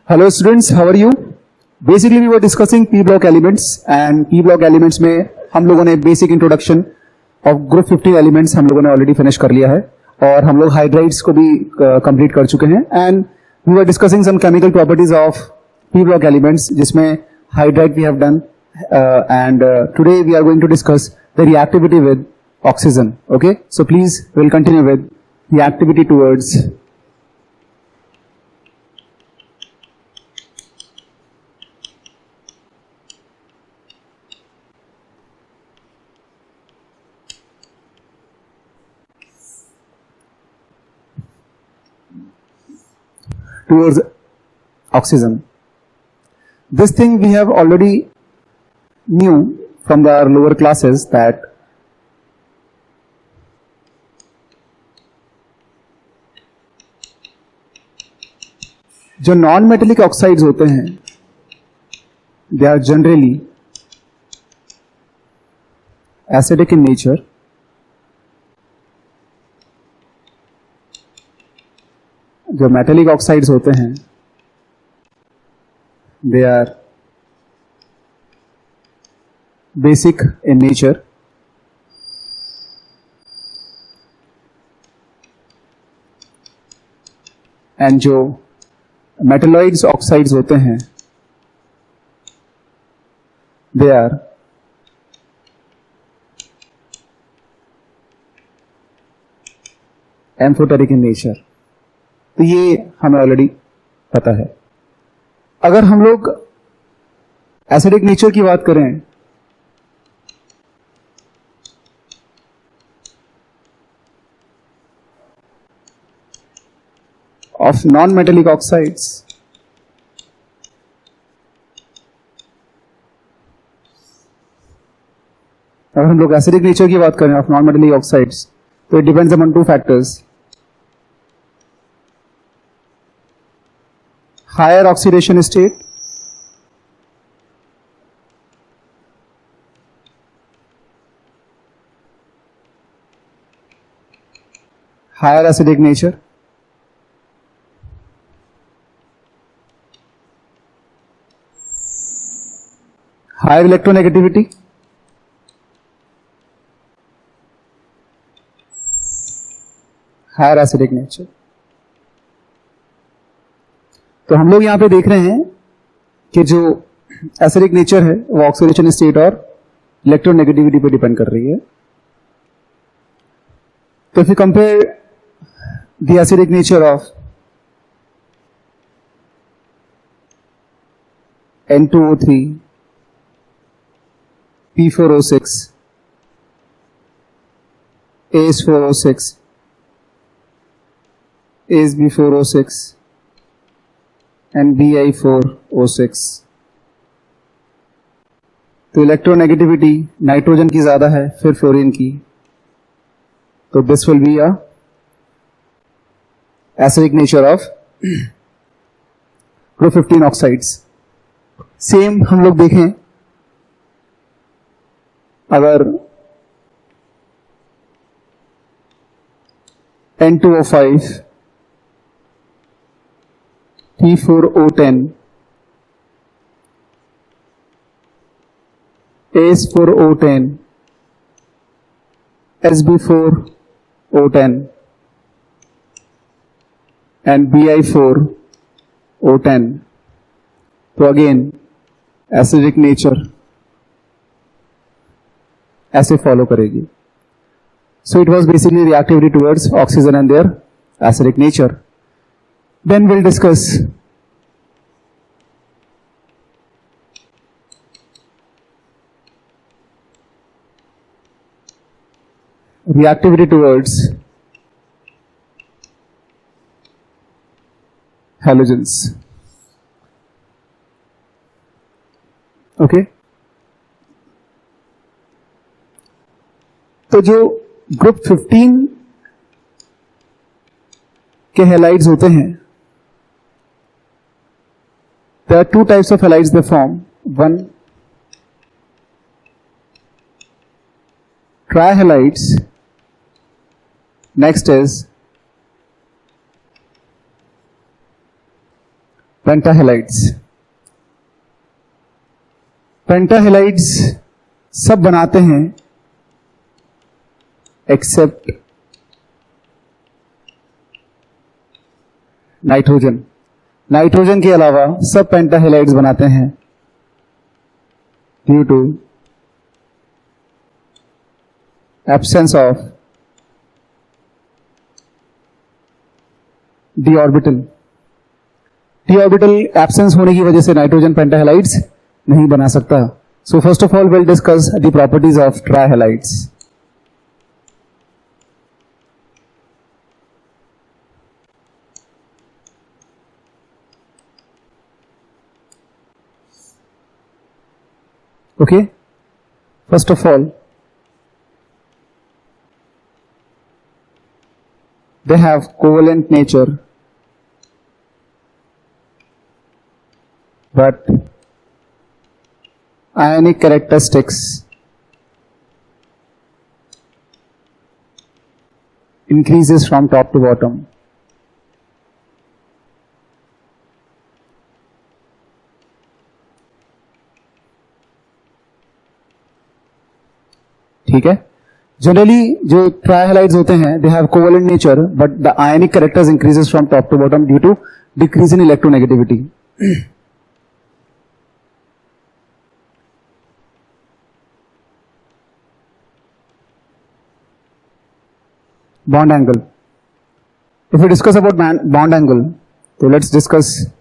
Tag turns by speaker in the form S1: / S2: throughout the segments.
S1: Hello students, how are you? Basically we were discussing P block elements and P block elements में हम लोगों ने basic introduction of group 15 elements हम लोगों ने already finish कर लिया है और हम लोग hydrides को भी complete कर चुके हैं and we were discussing some chemical properties of P block elements जिसमें hydride we have done and today we are going to discuss the reactivity with oxygen. Okay, so please we'll continue with reactivity towards oxygen. This thing we have already knew from our lower classes that जो non metallic oxides होते हैं they are generally acidic in nature जो metallic oxides होते हैं they are basic in nature and जो metalloids oxides होते हैं they are amphoteric in nature. तो ये हमें ऑलरेडी पता है. अगर हम लोग एसिडिक नेचर की बात करें of non-metallic oxides, अगर हम लोग एसिडिक नेचर की बात करें ऑफ नॉन मेटेलिक ऑक्साइड्स तो it depends upon two factors. Higher oxidation state higher acidic nature higher electronegativity, higher acidic nature. तो हम लोग यहां पे देख रहे हैं कि जो एसिडिक नेचर है वो ऑक्सीडेशन स्टेट और इलेक्ट्रोनेगेटिविटी पे डिपेंड कर रही है. तो if you compare the acidic nature of N2O3, P4O6, AS4O6, AsB4O6 and Bi4O6. तो इलेक्ट्रोनेगेटिविटी नाइट्रोजन की ज्यादा है फिर फ्लोरीन की, तो this will be a acidic nature of group 15 oxides. Same हम लोग देखें अगर N2O5, P4O10, AS4O10, SB4O10 and Bi4O10, तो अगेन एसिडिक नेचर ऐसे फॉलो करेगी. So it was basically reactivity towards oxygen and their acidic nature. Then will discuss reactivity towards halogens. Okay, तो जो group 15 के हैलाइड्स होते हैं there are two types of halides they form. One trihalides, next is pentahalides. Pentahalides सब बनाते हैं accept nitrogen. Nitrogen के अलावा सब पेंटाहेलाइड्स बनाते हैं due to absence of d orbital. D orbital absence होने की वजह से नाइट्रोजन पेंटाहेलाइड्स नहीं बना सकता। So first of all will discuss the properties of trihalides. Okay, first of all, they have covalent nature, but ionic characteristics increases from top to bottom. ठीक है, generally जो ट्राइहेलाइड्स होते हैं they have covalent nature but the ionic characters increases from top to bottom due to decrease in electronegativity. Bond angle, if we discuss about bond angle तो let's discuss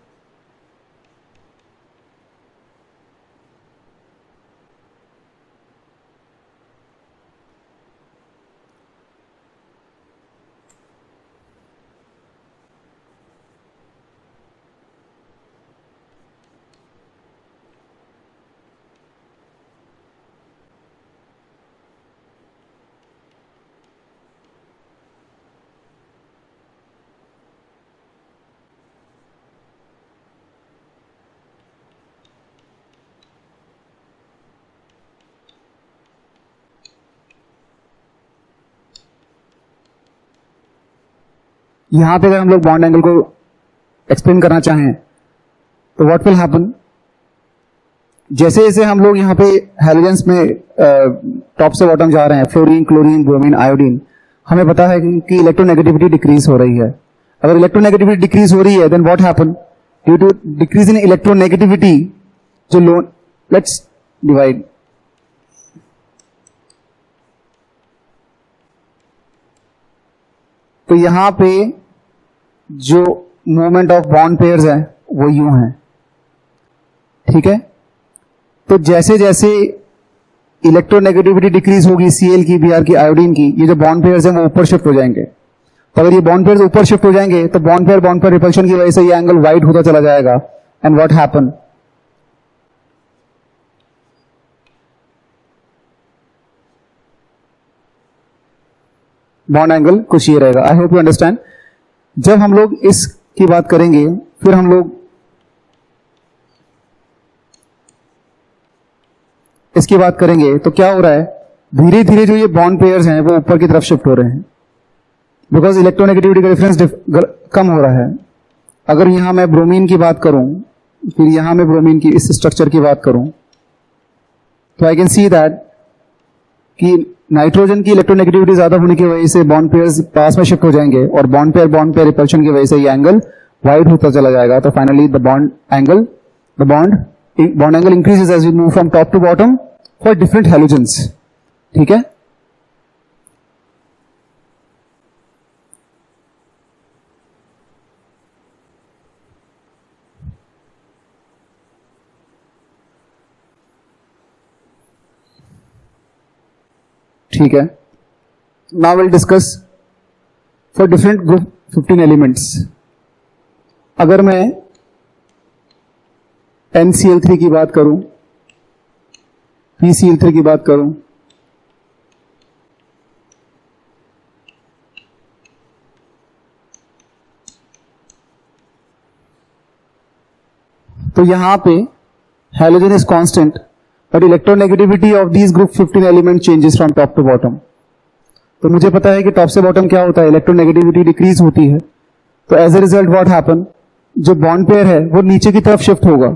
S1: यहां पे अगर हम लोग बॉन्ड एंगल को explain करना चाहें तो व्हाट विल हैपन, जैसे जैसे हम लोग यहाँ पे हैलोजेंस में टॉप से बॉटम जा रहे हैं, फ्लोरीन, क्लोरीन, ब्रोमीन, आयोडीन, हमें पता है कि इलेक्ट्रोनेगेटिविटी डिक्रीज हो रही है। अगर इलेक्ट्रोनेगेटिविटी डिक्रीज हो रही है then what happen, due to decrease in electronegativity जो लोन, लेट्स डिवाइड, तो यहां पे जो मूवमेंट ऑफ बॉन्ड पेयर्स है वो यूं है। ठीक है, तो जैसे जैसे इलेक्ट्रोनेगेटिविटी डिक्रीज होगी Cl की, Br की, आयोडीन की, ये जो बॉन्ड पेयर्स हैं वो ऊपर शिफ्ट हो जाएंगे। तो अगर ये बॉन्ड पेयर्स ऊपर शिफ्ट हो जाएंगे तो बॉन्ड पेयर रिपल्शन की वजह से ये एंगल वाइड होता चला जाएगा and what happen, bond angle कुछ ये रहेगा। I hope you understand. जब हम लोग इसकी बात करेंगे फिर हम लोग इसकी बात करेंगे तो क्या हो रहा है, धीरे धीरे जो ये बॉन्ड पेयर्स हैं वो ऊपर की तरफ शिफ्ट हो रहे हैं बिकॉज इलेक्ट्रोनेगेटिविटी का डिफरेंस कम हो रहा है। अगर यहां मैं ब्रोमीन की बात करूं, फिर यहां मैं ब्रोमीन की इस स्ट्रक्चर की बात करूं, तो आई कैन सी दैट कि नाइट्रोजन की इलेक्ट्रोनेगेटिविटी ज्यादा होने की वजह से बॉन्ड पेयर्स पास में शिफ्ट हो जाएंगे और बॉन्ड पेयर रिपल्शन की वजह से ये एंगल वाइड होता चला जाएगा। तो finally the bond angle increases as we move from top to bottom for different halogens. ठीक है, ठीक है, now will discuss for different group 15 elements. अगर मैं NCl3 की बात करूं, PCl3 की बात करूं, तो यहां पे halogen is constant but electronegativity of these group 15 element changes from top to bottom. तो मुझे पता है कि टॉप से बॉटम क्या होता है, इलेक्ट्रोनेगेटिविटी डिक्रीज होती है। तो as a result what happen, जो बॉन्ड पेयर है वो नीचे की तरफ शिफ्ट होगा।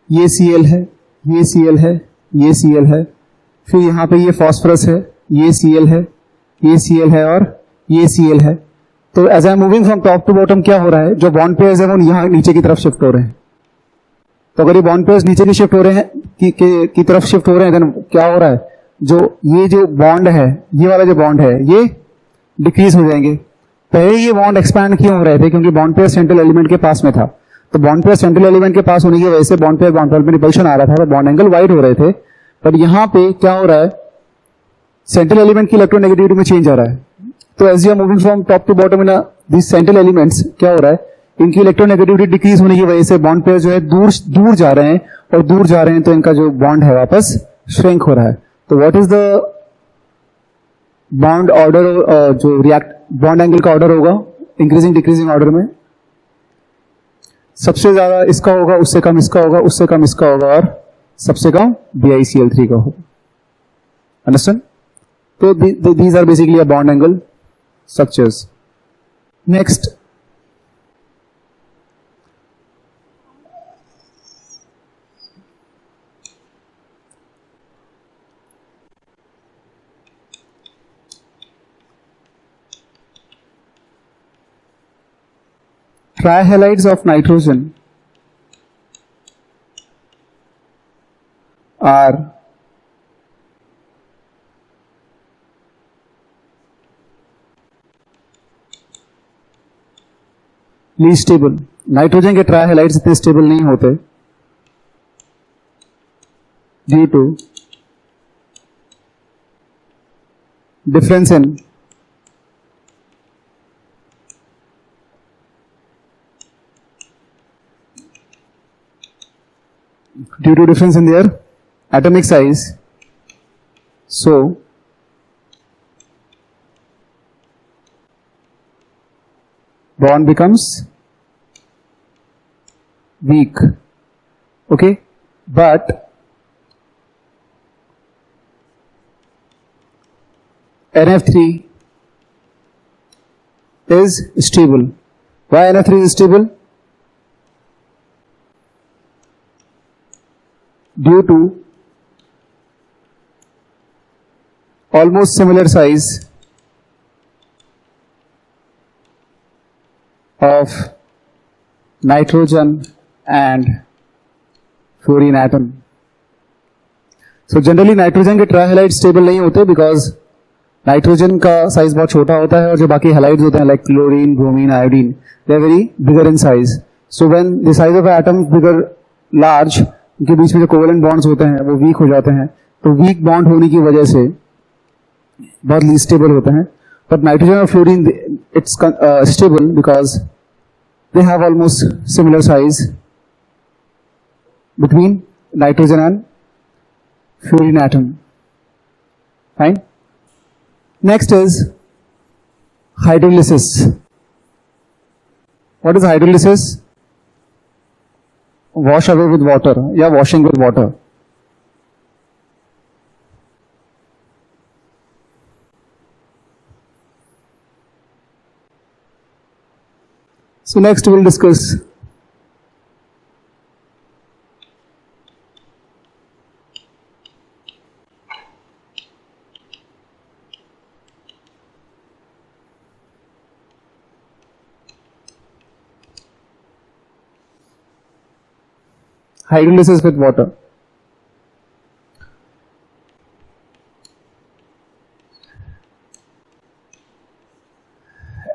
S1: ये Cl है, ये Cl है, ये Cl है, फिर यहां पे ये फॉस्फोरस है, ये Cl है, ये Cl है और ये Cl है। तो as I moving from top to bottom क्या हो रहा है, जो बॉन्ड पेयर्स है वो यहां नीचे की तरफ शिफ्ट हो रहे हैं। तो अगर ये बॉन्ड पेयर्स नीचे की शिफ्ट हो रहे हैं की तरफ शिफ्ट हो रहे हैं, देन क्या हो रहा है, ये जो बॉन्ड है, ये वाला जो बॉन्ड है ये डिक्रीज हो जाएंगे। पहले ये बॉन्ड एक्सपैंड क्यों हो रहे थे, क्योंकि बॉन्ड पेयर सेंट्रल एलिमेंट के पास में था। तो बॉन्ड पेयर सेंट्रल एलिमेंट के पास होने की वजह से बॉन्ड पेयर बॉन्ड में रिपल्शन आ रहा था, तो बॉन्ड एंगल वाइड हो रहे थे। पर यहां पे क्या हो रहा है, सेंट्रल एलिमेंट की इलेक्ट्रोनेगेटिविटी में चेंज आ रहा है। तो as you are moving from top to bottom in this central elements, क्या हो रहा है, इनकी इलेक्ट्रोनेगेटिविटी डिक्रीज होने की वजह से बॉन्ड पेयर जो है दूर दूर जा रहे हैं, और दूर जा रहे हैं तो इनका जो बॉन्ड है वापस श्रिंक हो रहा है। तो what is the bond order, जो रिएक्ट बॉन्ड एंगल का ऑर्डर होगा इंक्रीजिंग डिक्रीजिंग ऑर्डर में, सबसे ज्यादा इसका होगा, उससे कम इसका होगा, उससे कम इसका होगा, और सबसे कम BiCl3 का होगा। अंडरस्टैंड? तो these are basically a bond angle structures. Next, trihalides of nitrogen are least stable. Nitrogen के ट्राइहैलाइड्स इतने स्टेबल नहीं होते due to difference in their atomic size. So bond becomes weak. Okay, but NF3 is stable. Why NF3 is stable? Due to almost similar size of nitrogen and fluorine atom. So generally nitrogen के trihalide stable नहीं होते because nitrogen का size बहुत छोटा होता है और जो बाकी हैलाइड्स होते हैं like chlorine, bromine, iodine, they are very bigger in size. So when the size of atom bigger large, उनके बीच में जो कोवेलेंट बॉन्ड्स होते हैं वो वीक हो जाते हैं. तो वीक बॉन्ड होने की वजह से बहुत लीस्ट स्टेबल होते हैं. बट नाइट्रोजन और fluorine it's stable because they have almost similar size between nitrogen and fluorine atom. Fine. Next is hydrolysis. What is hydrolysis? Wash away with water, yeah, washing with water. So next we'll discuss hydrolysis with water.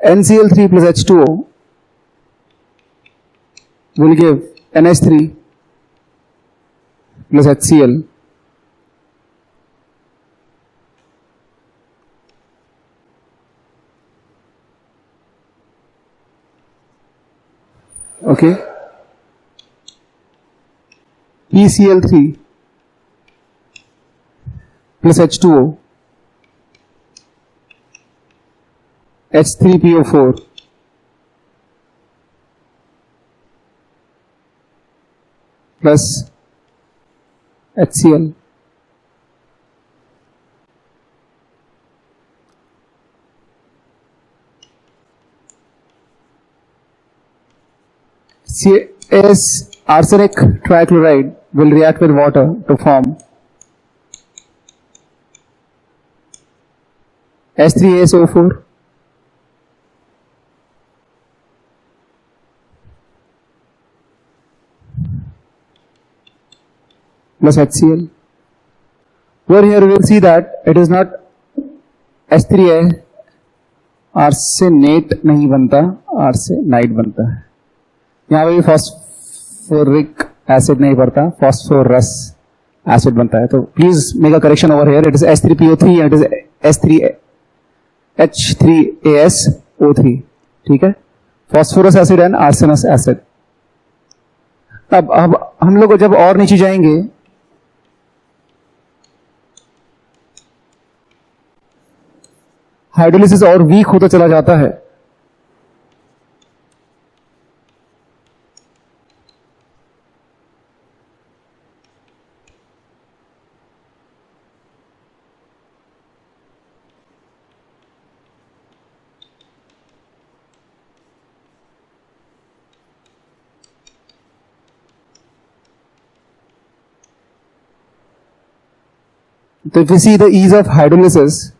S1: NCl3 plus H2O will give NH3 plus HCl. Okay. PCl3 plus H2O, H3PO4 plus HCl. CS arsenic trichloride will react with water to form H3SO4 plus HCl. Over here we will see that it is not H3A, arsenate नहीं बनता, arsenite बनता है. यहाँ पे भी phosphoric acid नहीं पड़ता, phosphorous acid बनता है. तो please make a correction over here. It is H3PO3 and it is H3AsO3. ठीक है, फॉस्फोरस एसिड एंड आर्सेनस एसिड. अब हम लोग जब और नीचे जाएंगे हाइड्रोलिसिस और वीक होता चला जाता है. तो if you see the ease of hydrolysis,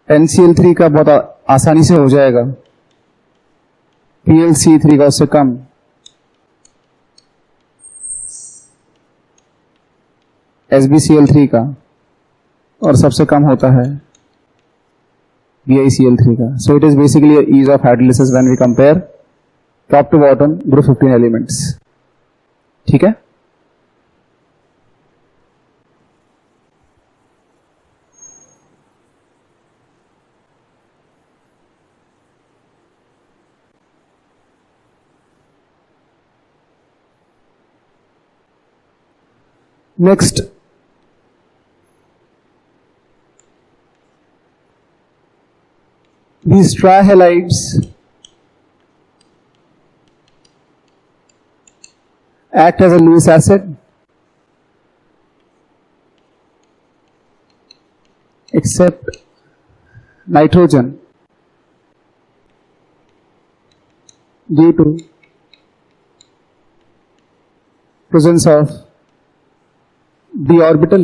S1: NCl3 का बहुत आसानी से हो जाएगा, PlC3 का उससे कम, SbCl3 का, और सबसे कम होता है BiCl3 का. So it is basically a ease of hydrolysis when we compare top to bottom group 15 elements. ठीक है. Next, these trihalides act as a Lewis acid except nitrogen due to presence of d orbital.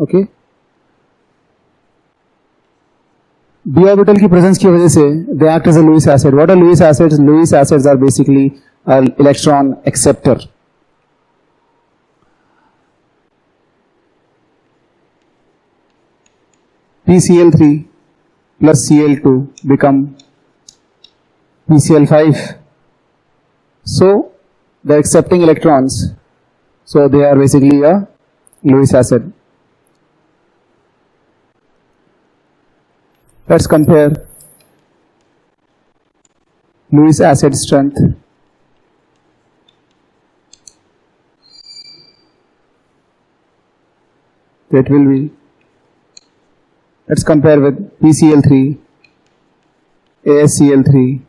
S1: Okay, d orbital की presence की वजह से they act as a Lewis acid. What are Lewis acids? Lewis acids are basically an electron acceptor. PCl3 plus Cl2 become PCl5. So they are accepting electrons, so they are basically a Lewis acid. Let's compare Lewis acid strength. That will be, let's compare with PCl3, AsCl3,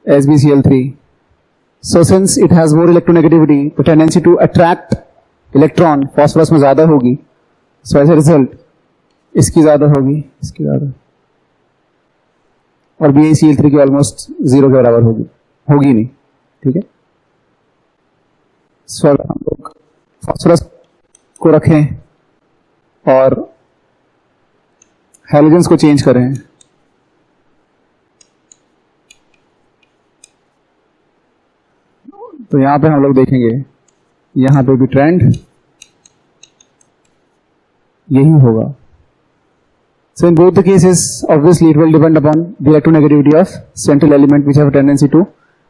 S1: SbCl3. So since it has more electronegativity, the tendency to attract electron phosphorus में ज्यादा होगी. So as a result, इसकी ज्यादा होगी, इसकी ज्यादा, और BiCl3 की ऑलमोस्ट 0 के बराबर होगी नहीं. ठीक है. सो अगर हम लोग फॉस्फोरस को रखें और हैलोजेंस को चेंज करें, तो यहां पे हम लोग देखेंगे यहां पे भी ट्रेंड यही होगा. So in both the cases, obviously it will depend upon the electronegativity of central element, which have a tendency to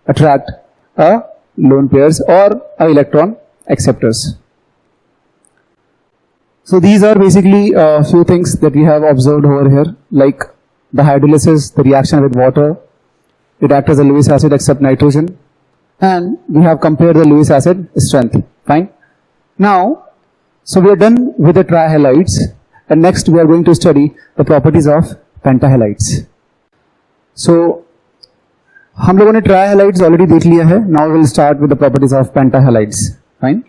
S1: attract a lone pairs or a electron acceptors. So these are basically a few things that we have observed over here, like the hydrolysis, the reaction with water, it acts as a Lewis acid except nitrogen, and we have compared the Lewis acid strength. Fine. Now, so we are done with the trihalides, and next we are going to study the properties of pentahalides. So हम लोगों ने ट्राइहैलाइड्स already देख लिया है. Now will start with the properties of pentahalides. Fine.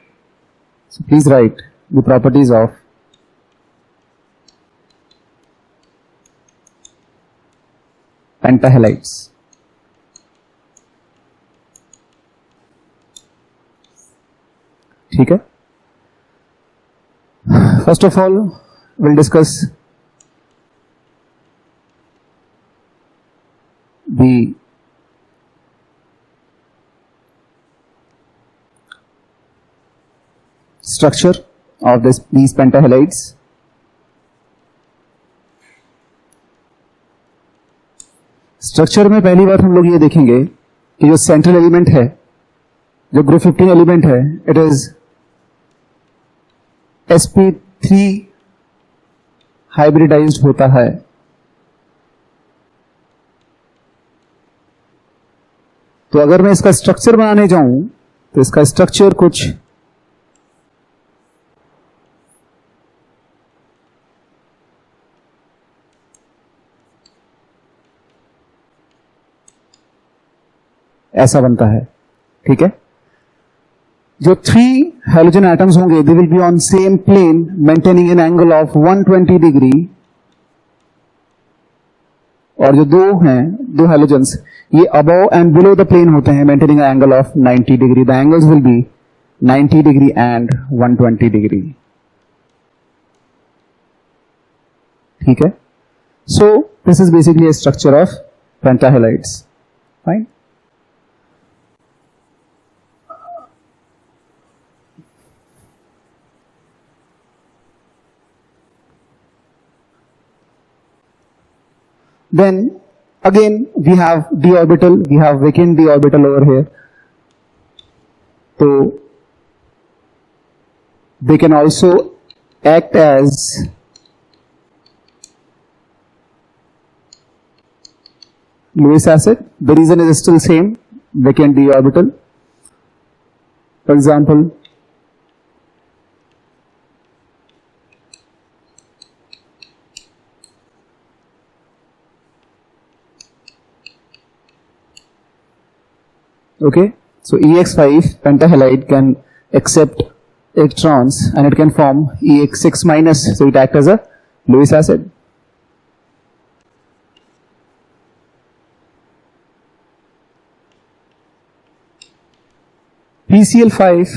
S1: So please write the properties of pentahalides. ठीक है. First of all will discuss the structure of these pentahalides. Structure में पहली बार हम लोग ये देखेंगे कि जो सेंट्रल एलिमेंट है, जो ग्रुप 15 एलिमेंट है, इट इज sp3 हाइब्रिडाइज्ड होता है. तो अगर मैं इसका स्ट्रक्चर बनाने जाऊं तो इसका स्ट्रक्चर कुछ ऐसा बनता है. ठीक है. जो 3 हैलोजन एटम्स होंगे, they will be on same plane maintaining an angle of 120 degree. और जो दो हैलोजेंस, ये above and below the plane होते हैं, maintaining angle of 90 degree. The angles will be 90 degree and 120 degree. ठीक है. So this is basically a structure of pentahalides. Fine. Then again we have d orbital, we have vacant d orbital over here. So they can also act as Lewis acid. The reason is still same, vacant d orbital. For example, okay, so EX5 pentahalide can accept electrons and it can form EX6 minus, so it acts as a Lewis acid. PCl5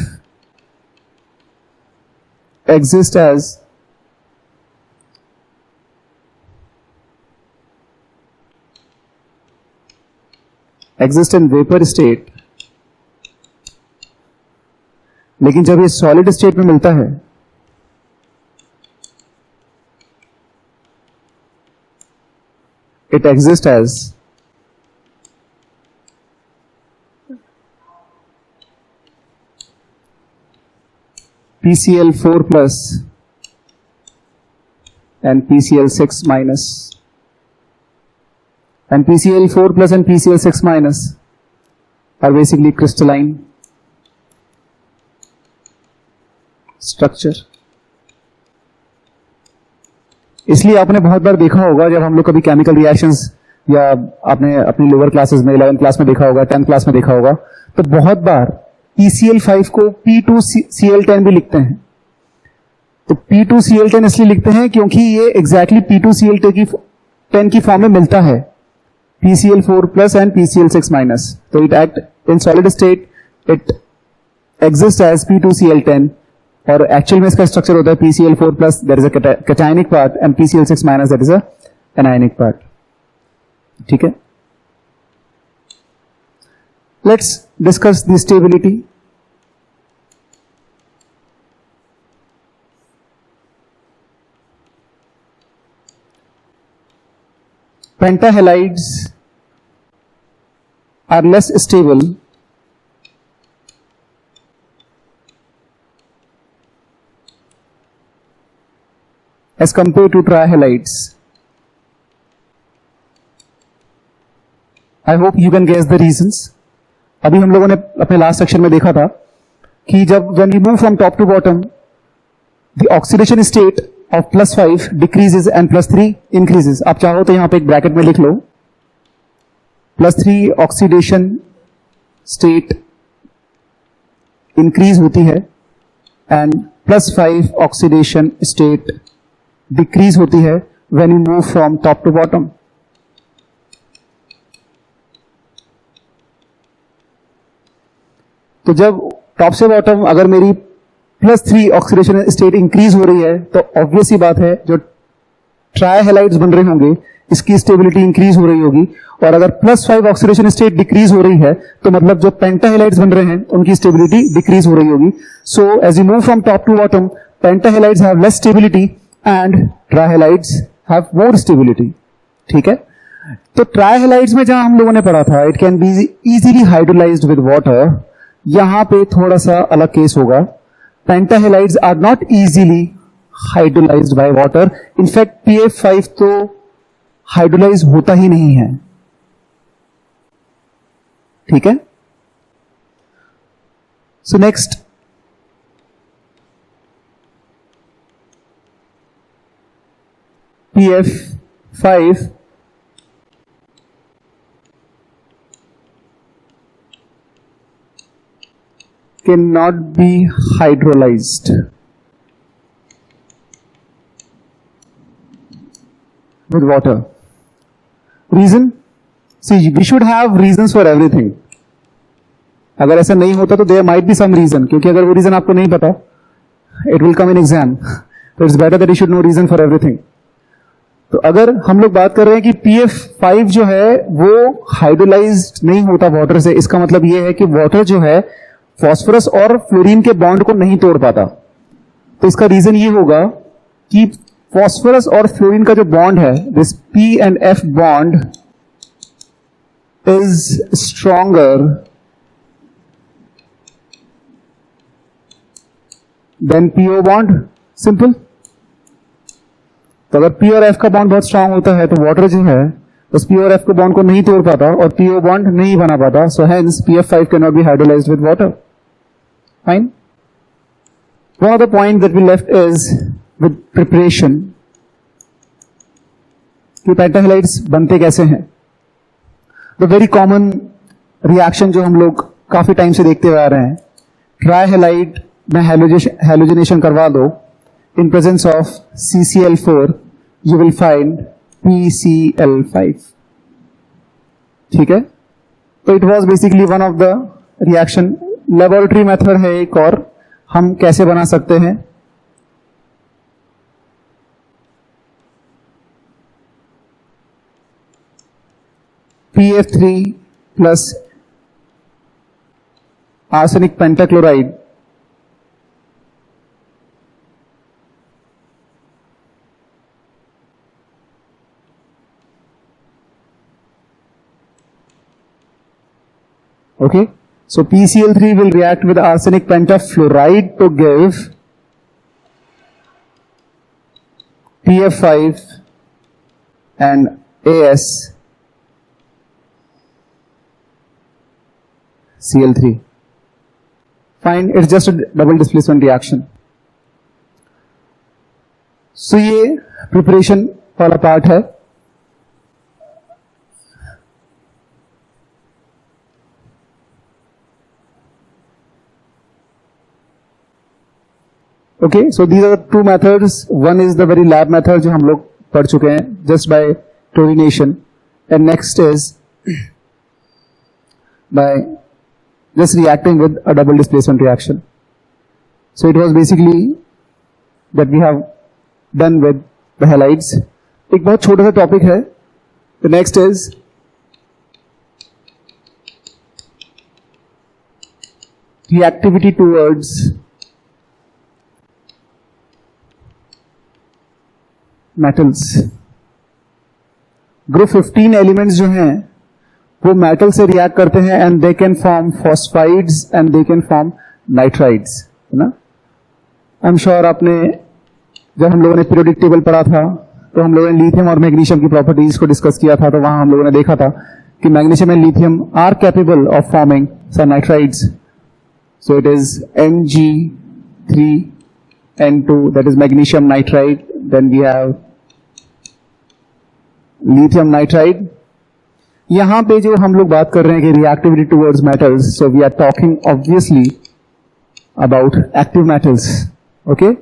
S1: exists in vapor state, लेकिन जब ये solid state में मिलता है it exists as PCl4 plus and PCl6 minus. And PCl4 plus and PCl6 minus are basically crystalline structure. इसलिए आपने बहुत बार देखा होगा, जब हम लोग कभी केमिकल रिएक्शंस, या आपने अपनी लोअर क्लासेस में 11th क्लास में देखा होगा, 10th क्लास में देखा होगा, तो बहुत बार PCl5 को P2Cl10 भी लिखते हैं. तो P2Cl10 इसलिए लिखते हैं क्योंकि ये एग्जैक्टली P2Cl10 की फॉर्म में मिलता है, PCl4 plus and PCl6 minus. So it act in solid state, it exists as P2Cl10, और एक्चुअल में इसका स्ट्रक्चर होता है PCl4 plus, there is a cationic part, and PCl6 minus, that is a anionic part. ठीक है. Let's discuss the stability. Pentahalides are less stable as compared to trihalides. I hope you can guess the reasons. अभी हम लोगों ने अपने last section में देखा था कि जब when we move from top to bottom, the oxidation state of +5 decreases and +3 increases. आप चाहो तो यहां पे एक ब्रैकेट में लिख लो, +3 ऑक्सीडेशन स्टेट इंक्रीज होती है एंड +5 ऑक्सीडेशन स्टेट डिक्रीज होती है when you move from top to bottom. तो जब टॉप से बॉटम अगर मेरी +3 ऑक्सीडेशन स्टेट इंक्रीज हो रही है तो ऑब्वियस ही बात है जो ट्राई हैलाइड्स बन रहे होंगे इसकी स्टेबिलिटी इंक्रीज हो रही होगी, और अगर +5 ऑक्सीडेशन स्टेट डिक्रीज हो रही है तो मतलब जो पेंटाहेलाइड्स बन रहे हैं उनकी स्टेबिलिटी डिक्रीज हो रही होगी. So as you move from top to bottom pentahalides have less stability and trihalides have more stability. ठीक है, तो ट्राइहेलाइड्स में जहां हम लोगों ने पढ़ा था it can be easily hydrolyzed with water, यहां पे थोड़ा सा अलग केस होगा. Pentahalides are not easily hydrolyzed by water. In fact PF5 तो हाइड्रोलाइज होता ही नहीं है. ठीक है, so next PF5 cannot be hydrolyzed with water. Reason? See, we should have reasons for everything. अगर ऐसा नहीं होता तो there might be some reason, क्योंकि अगर वो reason आपको नहीं पता it will come in exam. So it's better that you should know reason for everything. तो अगर हम लोग बात कर रहे हैं कि PF5 जो है वो हाइड्रोलाइज्ड नहीं होता वाटर से, इसका मतलब ये है कि वाटर जो है फास्फोरस और फ्लोरीन के बॉन्ड को नहीं तोड़ पाता. तो इसका रीजन ये होगा कि फास्फोरस और फ्लोरीन का जो बॉन्ड है, this P and F bond is stronger than PO bond. Simple. तो अगर P और F का बॉन्ड बहुत स्ट्रांग होता है तो वाटर जो है उस P और F के बॉन्ड को नहीं तोड़ पाता और PO बॉन्ड नहीं बना पाता. So hence PF5 can not be hydrolysed with water. Fine. One other point that we left is with preparation. कि पेंटाहेलाइड्स बनते कैसे हैं. The very common reaction जो हम लोग काफी टाइम से देखते हुए आ रहे हैं, ट्राइहेलाइड में हैलोजिनेशन करवा दो, in presence of CCl4 you will find PCl5. ठीक है, तो it was basically one of the reaction. Laboratory method है एक और, हम कैसे बना सकते हैं. PF3 plus arsenic pentachloride okay. So PCl3 will react with arsenic pentafluoride to give PF5 and AS Cl3. Fine, it's just a double displacement reaction. So ये preparation वाला part है. Okay, so these are the two methods. One is the very lab method जो हम लोग पढ़ चुके हैं, just by chlorination, and next is by just reacting with a double displacement reaction. So it was basically that we have done with the halides. एक बहुत छोटा सा टॉपिक है. The next is reactivity towards metals. Group 15 elements जो हैं वो metal से react करते हैं and they can form phosphides and they can form nitrides, है ना. आई एम श्योर आपने जब हम लोगों ने पीरियोडिक टेबल पढ़ा था तो हम लोगों ने लिथियम और मैग्नीशियम की प्रॉपर्टीज को डिस्कस किया था. तो वहां हम लोगों ने देखा था कि magnesium and lithium are capable of forming some nitrides. So it is Mg3N2, that is magnesium nitride. Then we have lithium nitride, यहाँ पे जो हम लोग बात कर रहे हैं कि reactivity towards metals, so we are talking obviously about active metals. Okay,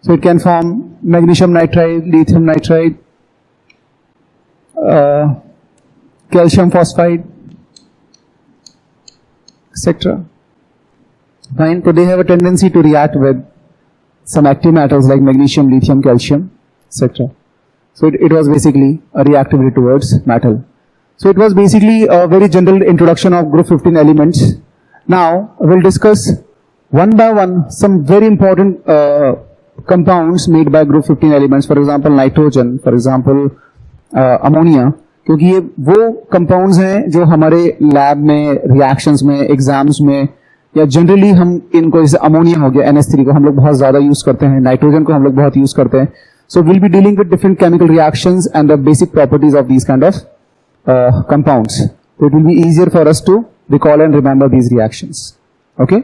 S1: so it can form magnesium nitride, lithium nitride, calcium phosphide, etc. Fine. So they have a tendency to react with some active metals like magnesium, lithium, calcium, etc. So it was basically a reactivity towards metal. So it was basically a very general introduction of group 15 elements. Now we'll discuss one by one some very important compounds made by group 15 elements. For example, nitrogen, for example, ammonia. क्योंकि ये वो compounds हैं जो हमारे lab में, reactions में, exams में या जनरली हम इनको, जैसे अमोनिया हो गया NH3 को हम लोग बहुत ज्यादा यूज करते हैं, नाइट्रोजन को हम लोग बहुत यूज करते हैं. So will be dealing with different chemical reactions and the basic properties of these kind of compounds. It will be easier for us to recall and remember these reactions. Okay.